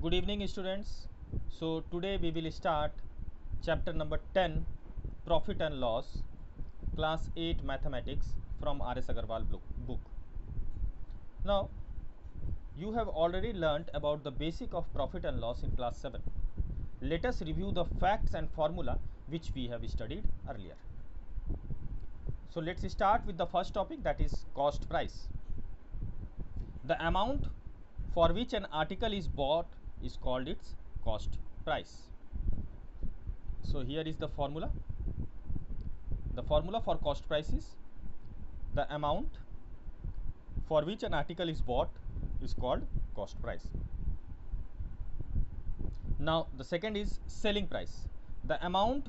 Good evening, students. So, today we will start chapter number 10 Profit and Loss, class 8 Mathematics from R.S. Agarwal book. Now, you have already learnt about the basic of profit and loss in class 7. Let us review the facts and formula which we have studied earlier. So, let us start with the first topic, that is cost price. The amount for which an article is bought is called its cost price. So, here is the formula. The formula for cost price is the amount for which an article is bought is called cost price. Now, the second is selling price. The amount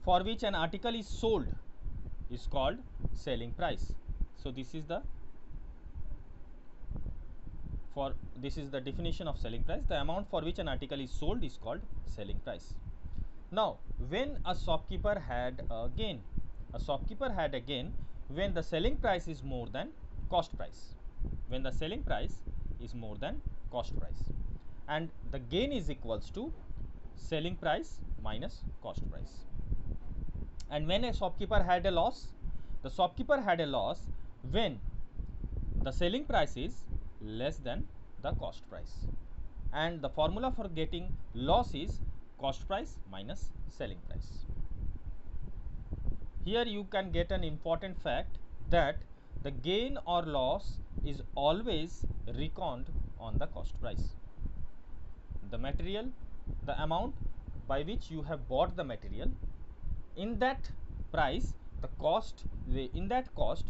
for which an article is sold is called selling price. So, this is the definition of selling price. The amount for which an article is sold is called selling price. Now, when a shopkeeper had a gain, when the selling price is more than cost price. When the selling price is more than cost price, and the gain is equals to selling price minus cost price. And when a shopkeeper had a loss, the shopkeeper had a loss when the selling price is less than the cost price, and the formula for getting loss is cost price minus selling price. Here you can get an important fact that the gain or loss is always reckoned on the cost price. The material, the amount by which you have bought the material, in that price, in that cost,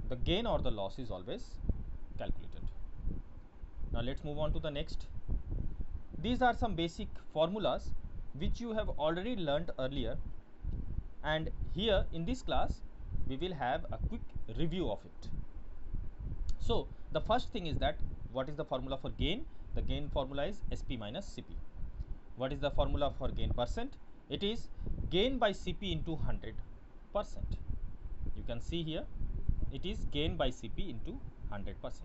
the gain or the loss is always calculated. Now, let us move on to the next. These are some basic formulas which you have already learnt earlier, and here in this class we will have a quick review of it. So, the first thing is that what is the formula for gain? The gain formula is SP minus CP. What is the formula for gain percent? It is gain by CP into 100%. You can see here it is gain by CP into 100%.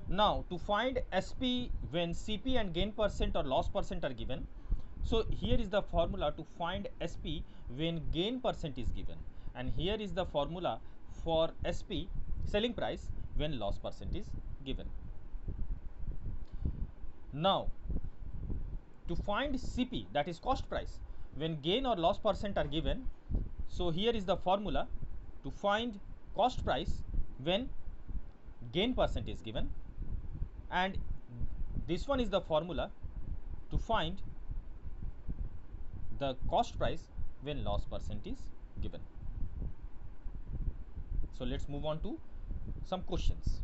Now, to find SP when CP and gain percent or loss percent are given, so here is the formula to find SP when gain percent is given, and here is the formula for SP selling price when loss percent is given. Now, to find CP, that is cost price, when gain or loss percent are given, so here is the formula to find cost price when gain percent is given, and this one is the formula to find the cost price when loss percent is given. So, let us move on to some questions.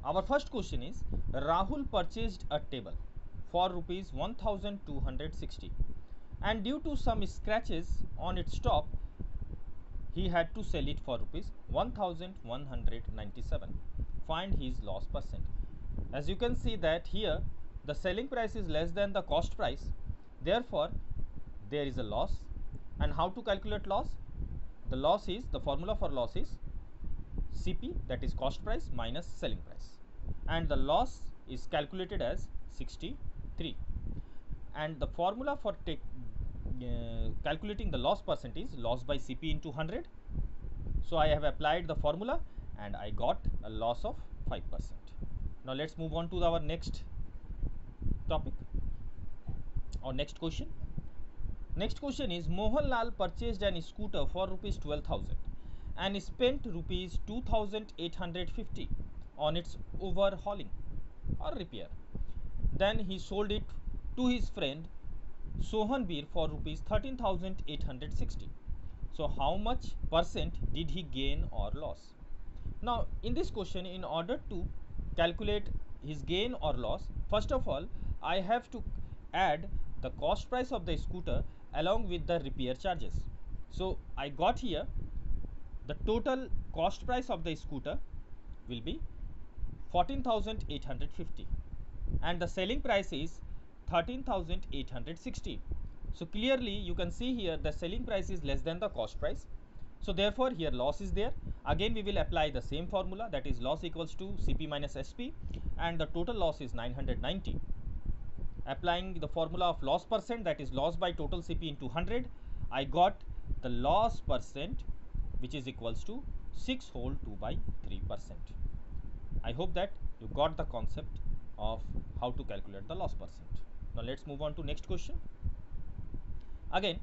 Our first question is, Rahul purchased a table for rupees 1260, and due to some scratches on its top, he had to sell it for rupees 1197. Find his loss percent. As you can see that here the selling price is less than the cost price, therefore there is a loss. And how to calculate loss? The formula for loss is CP, that is cost price minus selling price, and the loss is calculated as 63, and the formula for calculating the loss percent is loss by CP into 100. So, I have applied the formula and I got a loss of 5%. Now, let us move on to our next topic or next question. Next question is, Mohanlal purchased an scooter for rupees 12,000 and spent rupees 2,850 on its overhauling or repair. Then he sold it to his friend Sohanbir for rupees 13,860. So, how much percent did he gain or loss? Now, in this question, in order to calculate his gain or loss, first of all, I have to add the cost price of the scooter along with the repair charges. So, I got here the total cost price of the scooter will be 14,850 and the selling price is 13,860. So, clearly you can see here the selling price is less than the cost price, So therefore here loss is there. Again we will apply the same formula, that is loss equals to Cp minus Sp, and the total loss is 990. Applying the formula of loss percent, that is loss by total Cp into 100, I got the loss percent which is equals to 6 whole 2 by 3%. I hope that you got the concept of how to calculate the loss percent. Now let's move on to next question. Again,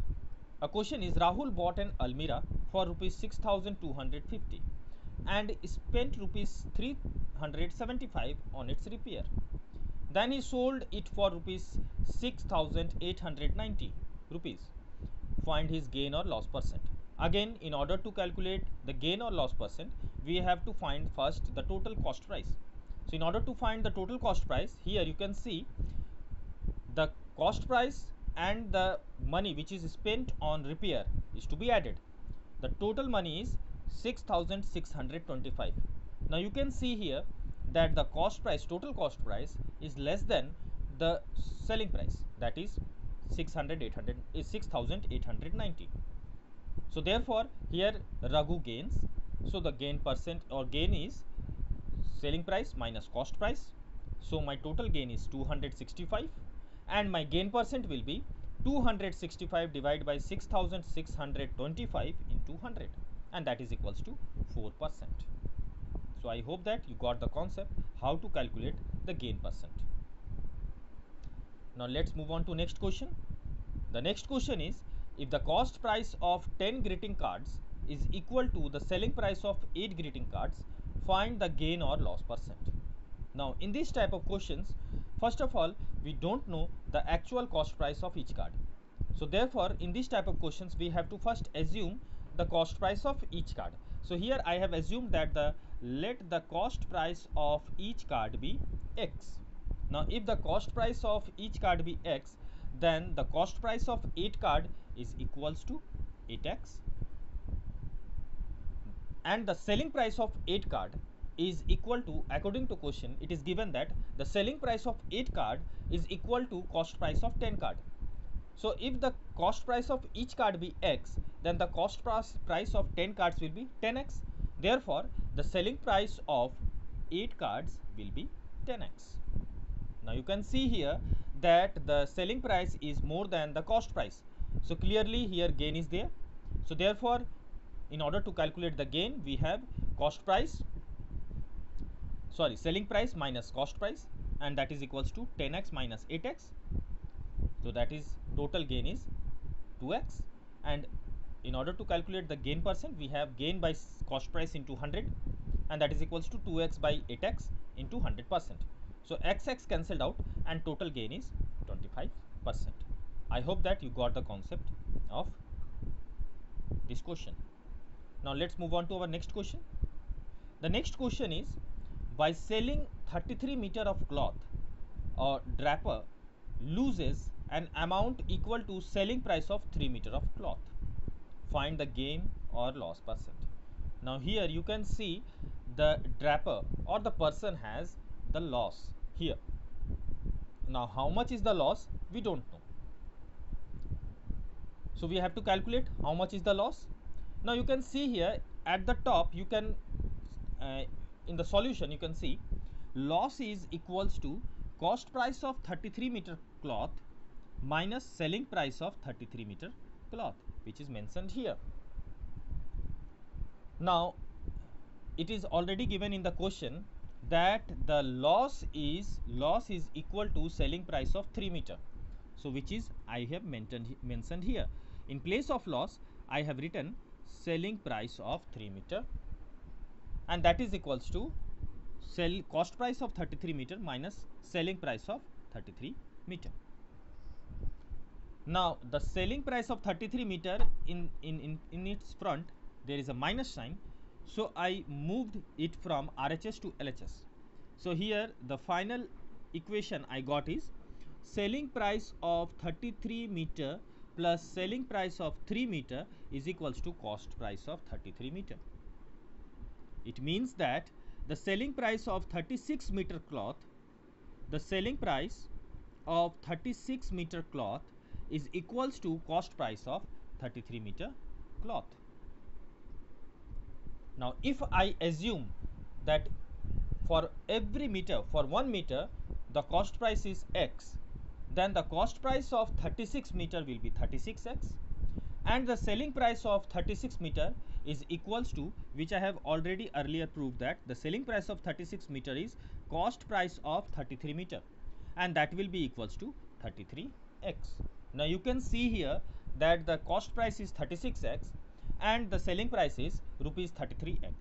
a question is Rahul bought an Almira for rupees 6250 and spent rupees 375 on its repair. Then he sold it for rupees 6890 rupees. Find his gain or loss percent. Again, in order to calculate the gain or loss percent, we have to find first the total cost price. So in order to find the total cost price, here you can see the cost price and the money which is spent on repair is to be added. The total money is 6625. Now you can see here that the cost price, total cost price, is less than the selling price, that is 6890. So therefore here Raghu gains. So the gain percent or gain is selling price minus cost price. So my total gain is 265 and my gain percent will be 265 divided by 6625 into 100, and that is equals to 4%. So I hope that you got the concept how to calculate the gain percent. Now let's move on to next question. The next question is, if the cost price of 10 greeting cards is equal to the selling price of 8 greeting cards, find the gain or loss percent. Now in this type of questions, first of all, we don't know the actual cost price of each card. So therefore in this type of questions we have to first assume the cost price of each card. So here I have assumed that let the cost price of each card be X. Now if the cost price of each card be X, then the cost price of 8 card is equals to 8X, and the selling price of 8 card is equal to, according to question it is given that the selling price of 8 card is equal to cost price of 10 card. So if the cost price of each card be X, then the cost price of 10 cards will be 10X. Therefore the selling price of 8 cards will be 10X. Now you can see here that the selling price is more than the cost price. So clearly here gain is there. So therefore in order to calculate the gain, we have selling price minus cost price, and that is equals to 10x minus 8x. So that is total gain is 2x, and in order to calculate the gain percent, we have gain by cost price into 100, and that is equals to 2x by 8x into 100%. So xx cancelled out and total gain is 25%. I hope that you got the concept of this question. Now let's move on to our next question. The next question is, by selling 33 meter of cloth, a draper loses an amount equal to selling price of 3 meter of cloth. Find the gain or loss percent. Now here you can see the draper or the person has the loss here. Now how much is the loss? We don't know. So we have to calculate how much is the loss. Now you can see here at the top, you can in the solution you can see loss is equals to cost price of 33 meter cloth minus selling price of 33 meter cloth, which is mentioned here. Now it is already given in the question that the loss is equal to selling price of 3 meter. So which is I have mentioned here. In place of loss I have written selling price of 3 meter, and that is equals to cost price of 33 meter minus selling price of 33 meter. Now the selling price of 33 meter, in its front there is a minus sign, so I moved it from RHS to LHS. So here the final equation I got is selling price of 33 meter plus selling price of 3 meter is equals to cost price of 33 meter. It means that the selling price of 36 meter cloth, the selling price of 36 meter cloth is equals to cost price of 33 meter cloth. Now if I assume that for every meter, for 1 meter, the cost price is x, then the cost price of 36 meter will be 36x, and the selling price of 36 meter is equals to, which I have already earlier proved, that the selling price of 36 meter is cost price of 33 meter, and that will be equals to 33x. Now you can see here that the cost price is 36x and the selling price is rupees 33x.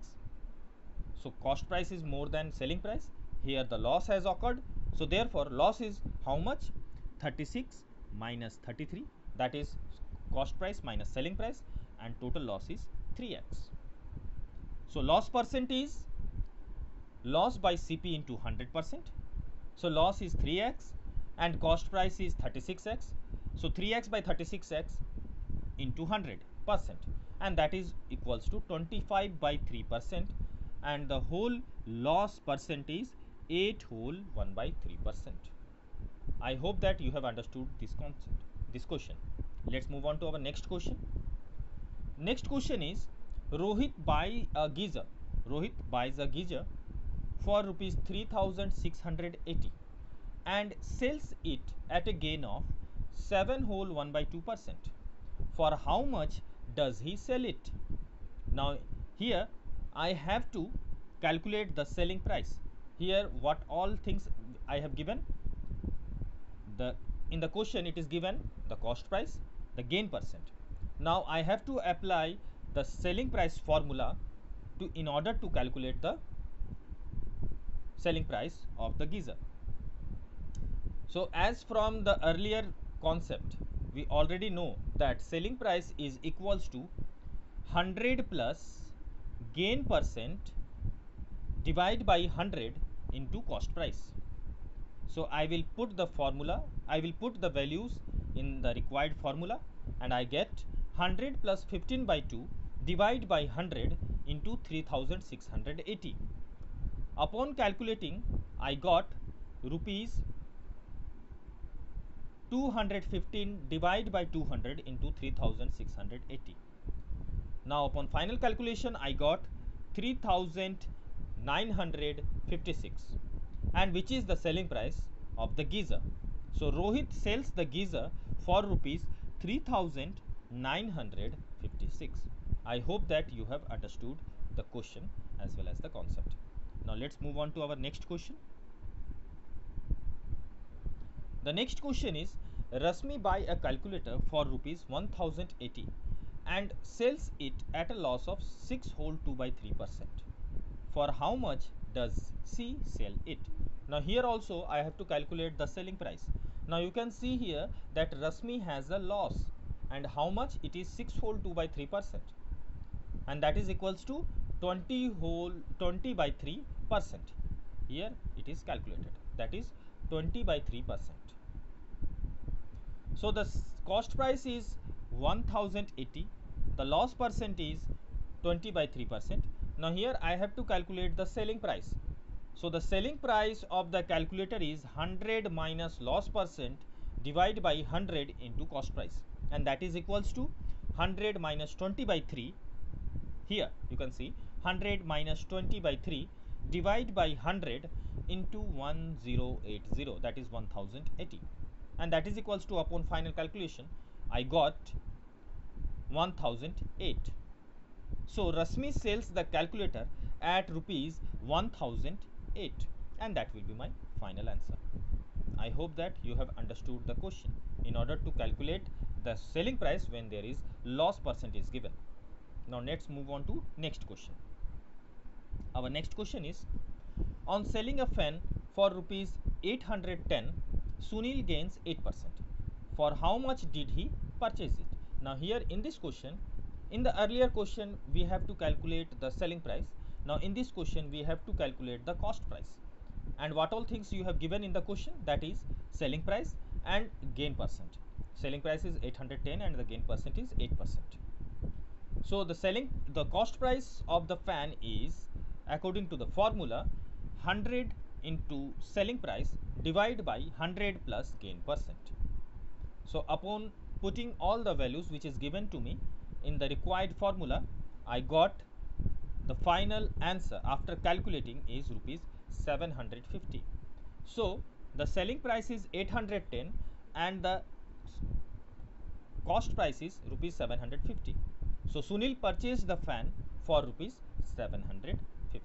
So cost price is more than selling price. Here the loss has occurred. So therefore loss is how much? 36 minus 33, that is cost price minus selling price, and total loss is 3x. So loss percent is loss by CP into 100%. So loss is 3x and cost price is 36x. So 3x by 36x into 100%, and that is equals to 25 by 3%, and the whole loss percent is 8 whole 1 by 3%. I hope that you have understood this concept, this question. Let's move on to our next question. Next question is, Rohit buys a geyser for rupees 3680 and sells it at a gain of 7 whole 1 by 2%. For how much does he sell it? Now here I have to calculate the selling price. Here what all things I have given? In the question it is given the cost price, the gain percent. Now I have to apply the selling price formula in order to calculate the selling price of the geyser. So as from the earlier concept, we already know that selling price is equals to 100 plus gain percent divided by 100 into cost price. So I will put the formula, I will put the values in the required formula, and I get 100 plus 15 by 2 divided by 100 into 3680. Upon calculating, I got rupees 215 divided by 200 into 3680. Now upon final calculation, I got 3956, and which is the selling price of the geyser. So Rohit sells the geyser for rupees 3956. I hope that you have understood the question as well as the concept. Now let's move on to our next question. The next question is, Rasmi buy a calculator for rupees 1080 and sells it at a loss of 6 whole 2 by 3%. For how much does she sell it? Now here also I have to calculate the selling price. Now you can see here that Rasmi has a loss, and how much? It is 6 whole 2 by 3%, and that is equals to 20 by 3%. Here it is calculated, that is 20 by 3%. So the cost price is 1080, the loss percent is 20 by 3%. Now here I have to calculate the selling price. So the selling price of the calculator is 100 minus loss percent divided by 100 into cost price, and that is equals to 100 minus 20 by 3. Here you can see 100 minus 20 by 3 divided by 100 into 1080, that is 1080, and that is equals to, upon final calculation, I got 1008. So Rasmi sells the calculator at rupees 1008, and that will be my final answer. I hope that you have understood the question in order to calculate the selling price when there is loss percentage given. Now let's move on to next question. Our next question is, on selling a fan for rupees 810, Sunil gains 8%. For how much did he purchase it? Now here in this question, in the earlier question we have to calculate the selling price. Now in this question we have to calculate the cost price. And what all things you have given in the question? That is selling price and gain percent. Selling price is 810 and the gain percent is 8%. So the cost price of the fan is, according to the formula, 100 into selling price divided by 100 plus gain percent. So upon putting all the values which is given to me in the required formula, I got the final answer after calculating is rupees 750. So the selling price is 810 and the cost price is rupees 750. So Sunil purchased the fan for rupees 750.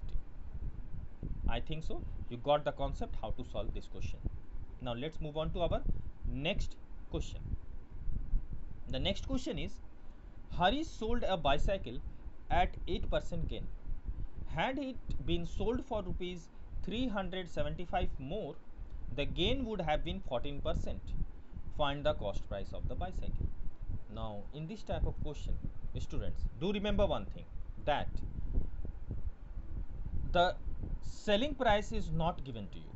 I think so you got the concept how to solve this question. Now let's move on to our next question. The next question is, Hari sold a bicycle at 8% gain. Had it been sold for rupees 375 more, the gain would have been 14%. Find the cost price of the bicycle. Now in this type of question, students, do remember one thing, that the selling price is not given to you.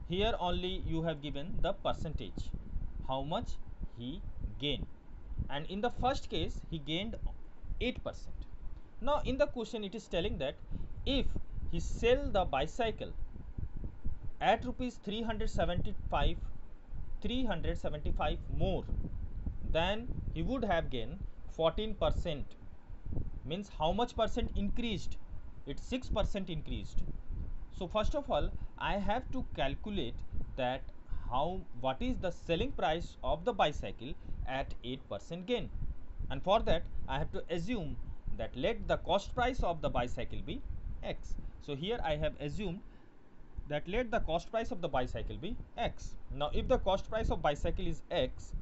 Here only you have given the percentage, how much he gained, and in the first case he gained 8%. Now in the question it is telling that if he sell the bicycle at rupees 375 more, then he would have gained 14%. Means how much percent increased? It's 6% increased. So first of all I have to calculate that what is the selling price of the bicycle at 8% gain, and for that I have to assume that let the cost price of the bicycle be x. So here I have assumed that let the cost price of the bicycle be x. Now if the cost price of bicycle is x,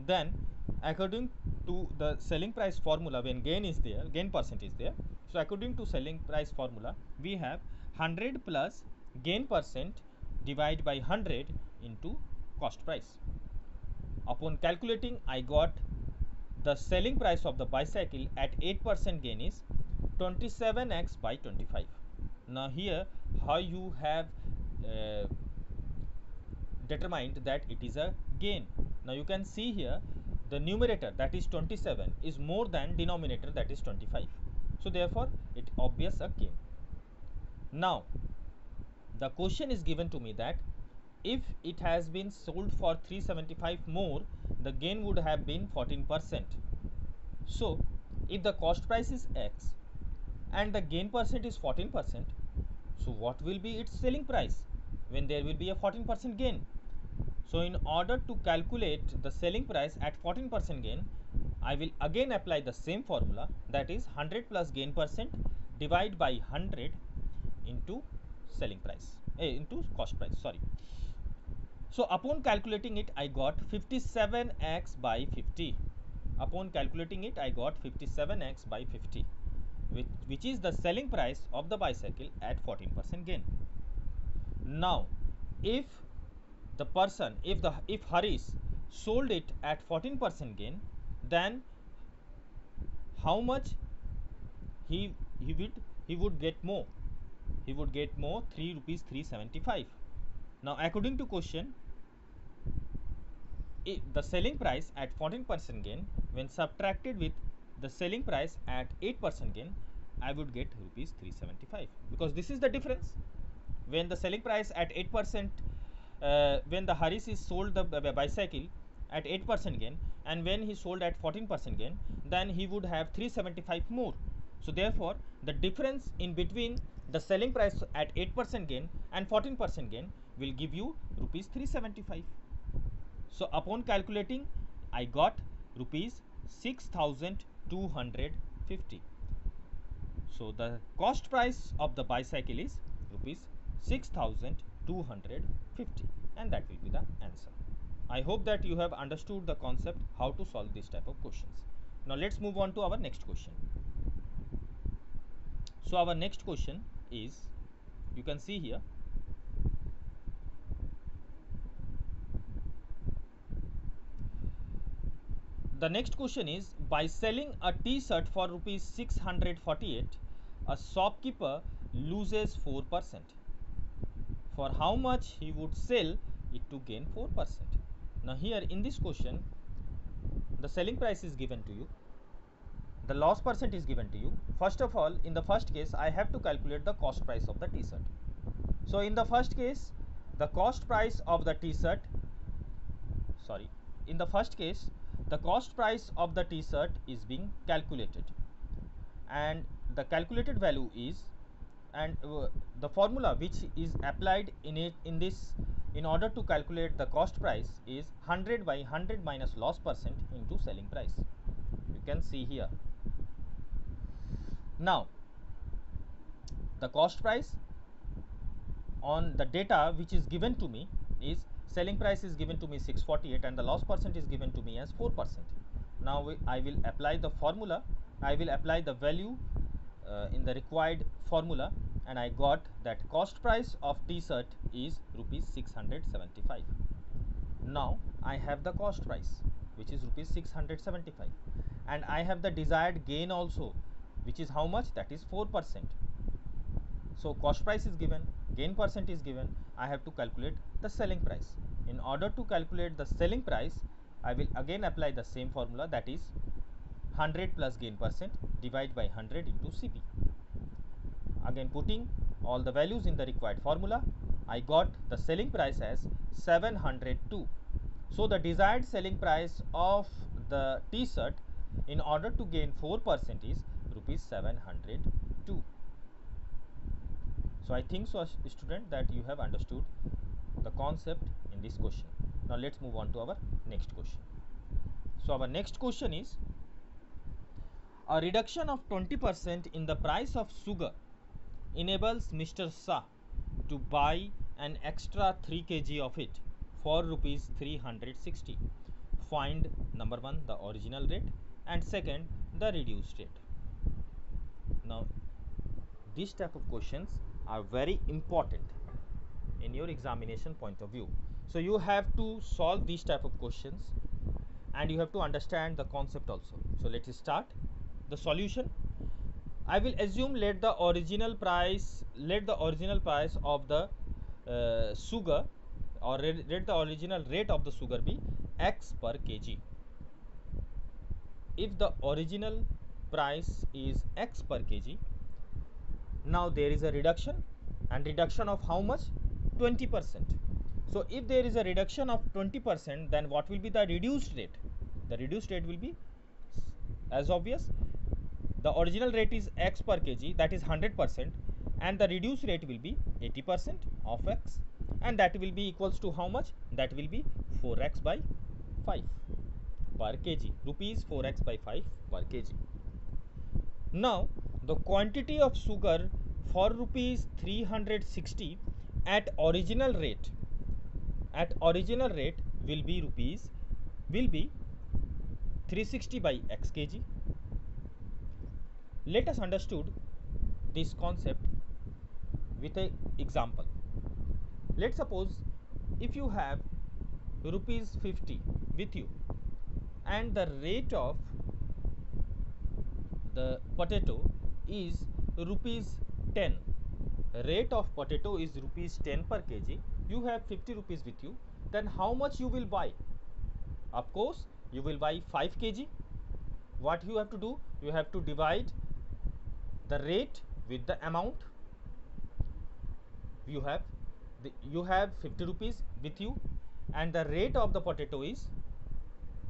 then according to the selling price formula, when gain is there, gain percent is there, so according to selling price formula we have 100 plus gain percent divided by 100 into cost price. Upon calculating I got the selling price of the bicycle at 8% gain is 27x by 25. Now here how you have determined that it is a gain. Now you can see here the numerator, that is 27, is more than denominator, that is 25. So therefore it obvious a gain. Now the question is given to me that if it has been sold for 375 more, the gain would have been 14%. So if the cost price is x and the gain percent is 14%, so what will be its selling price when there will be a 14% gain? So in order to calculate the selling price at 14% gain, I will again apply the same formula, that is 100 plus gain percent divided by 100 into selling price, into cost price, sorry. So upon calculating it I got 57x by 50. Upon calculating it I got 57x by 50, which is the selling price of the bicycle at 14% gain. Now if the person, if Harish sold it at 14% gain, then how much he would get more? He would get more 3 rupees 375. Now according to question, the selling price at 14% gain when subtracted with the selling price at 8% gain, I would get rupees 375, because this is the difference. When the selling price at 8%, when the Harish is sold the bicycle at 8% gain, and when he sold at 14% gain, then he would have 375 more. So therefore the difference in between the selling price at 8% gain and 14% gain will give you rupees 375. So upon calculating I got rupees 6250. So the cost price of the bicycle is rupees 6250, and that will be the answer. I hope that you have understood the concept how to solve this type of questions. Now let's move on to our next question. So our next question is, you can see here, the next question is, by selling a t-shirt for rupees 648, a shopkeeper loses 4%. For how much he would sell it to gain 4%? Now here in this question, the selling price is given to you, the loss percent is given to you. First of all, in the first case I have to calculate the cost price of the t-shirt. So in the first case, the cost price of the t-shirt, sorry, in the first case the cost price of the t-shirt is being calculated, and the calculated value is, and the formula which is applied in this in order to calculate the cost price is 100 by 100 minus loss percent into selling price. You can see here. Now the cost price on the data which is given to me is, selling price is given to me 648 and the loss percent is given to me as 4%. Now I will apply the formula, I will apply the value in the required formula, and I got that cost price of T-shirt is rupees 675. Now I have the cost price which is rupees 675, and I have the desired gain also, which is how much? That is 4%. So cost price is given, gain percent is given, I have to calculate the selling price. In order to calculate the selling price, I will again apply the same formula, that is 100 plus gain percent divided by 100 into CP. Again putting all the values in the required formula, I got the selling price as 702. So the desired selling price of the T-shirt in order to gain 4% is rupees 702. So I think so, student, that you have understood the concept in this question. Now let's move on to our next question. So our next question is, a reduction of 20% in the price of sugar enables Mr. Shah to buy an extra 3 kg of it for rupees 360. Find number 1 the original rate and second the reduced rate. Now these type of questions are very important in your examination point of view. So you have to solve these type of questions and you have to understand the concept also. So let us start the solution. I will assume let the original price of the sugar, or let the original rate of the sugar be X per kg. If the original price is X per kg, now there is a reduction, and reduction of how much? 20%. So if there is a reduction of 20%, then what will be the reduced rate? The reduced rate will be, as obvious, the original rate is X per kg, that is 100%, and the reduced rate will be 80% of X, and that will be equals to how much? That will be 4x by 5 per kg, rupees 4x by 5 per kg. Now the quantity of sugar for rupees 360 at original rate will be 360 by x kg. Let us understood this concept with a example. Let's suppose if you have rupees 50 with you and the rate of the potato is rupees 10. Rate of potato is rupees 10 per kg. You have 50 rupees with you. Then how much you will buy? Of course, you will buy 5 kg. What you have to do? You have to divide the rate with the amount. You have 50 rupees with you, and the rate of the potato is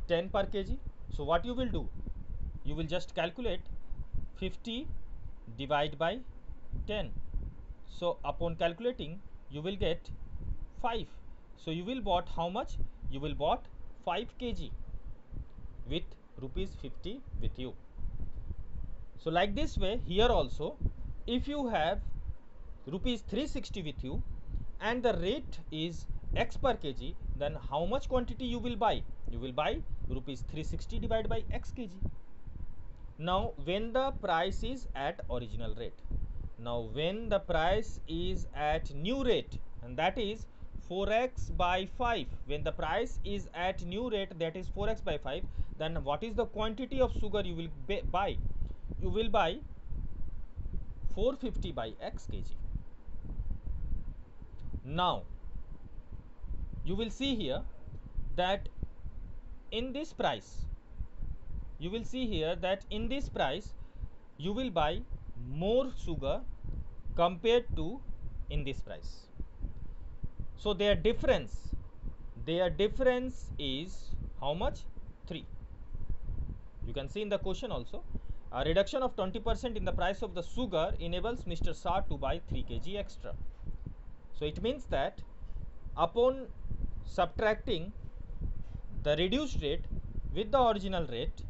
10 per kg. So what you will do? You will just calculate 50 divided by 10. So upon calculating, you will get 5. So you will bought how much? You will bought 5 kg with rupees 50 with you. So like this way, here also, if you have rupees 360 with you and the rate is X per kg, then how much quantity you will buy? You will buy rupees 360 divided by X kg. Now when the price is at original rate, now when the price is at new rate, and that is 4x by 5, when the price is at new rate, that is 4x by 5, then what is the quantity of sugar you will buy? You will buy 450 by x kg. Now you will see here that in this price, you will buy more sugar compared to in this price. So their difference is how much? 3. You can see in the question also, A reduction of 20% in the price of the sugar enables Mr. Shah to buy 3 kg extra. So it means that upon subtracting the reduced rate with the original rate,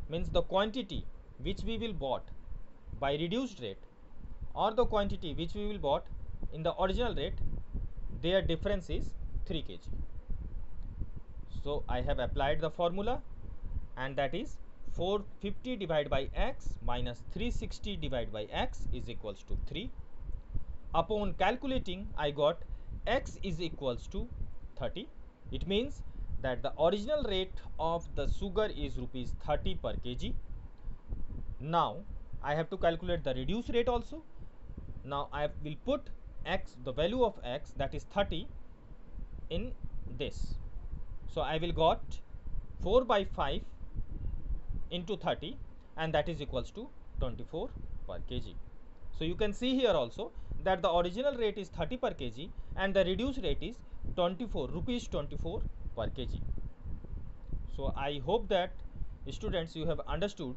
means the quantity which we will bought by reduced rate or the quantity which we will bought in the original rate, their difference is 3 kg. So I have applied the formula, and that is 450 divided by x minus 360 divided by x is equals to 3. Upon calculating, I got x is equals to 30. It means that the original rate of the sugar is rupees 30 per kg. Now I have to calculate the reduced rate also. Now I will put x, the value of x, that is 30, in this. So I will got 4 by 5 into 30, and that is equals to 24 per kg. So you can see here also that the original rate is 30 per kg and the reduced rate is 24 rupees 24 per kg. So I hope that students, you have understood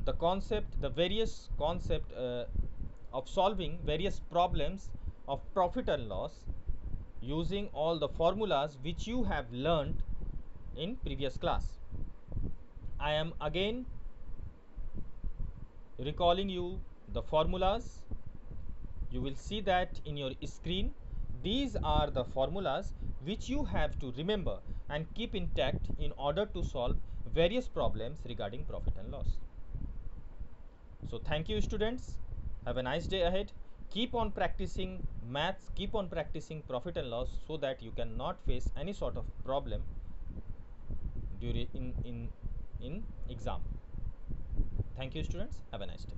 the concept, the various concept of solving various problems of profit and loss using all the formulas which you have learned in previous class. I am again recalling you the formulas. You will see that in your screen. These are the formulas which you have to remember and keep intact in order to solve various problems regarding profit and loss. So thank you students. Have a nice day ahead. Keep on practicing maths, keep on practicing profit and loss, so that you cannot face any sort of problem during in exam. Thank you students. Have a nice day.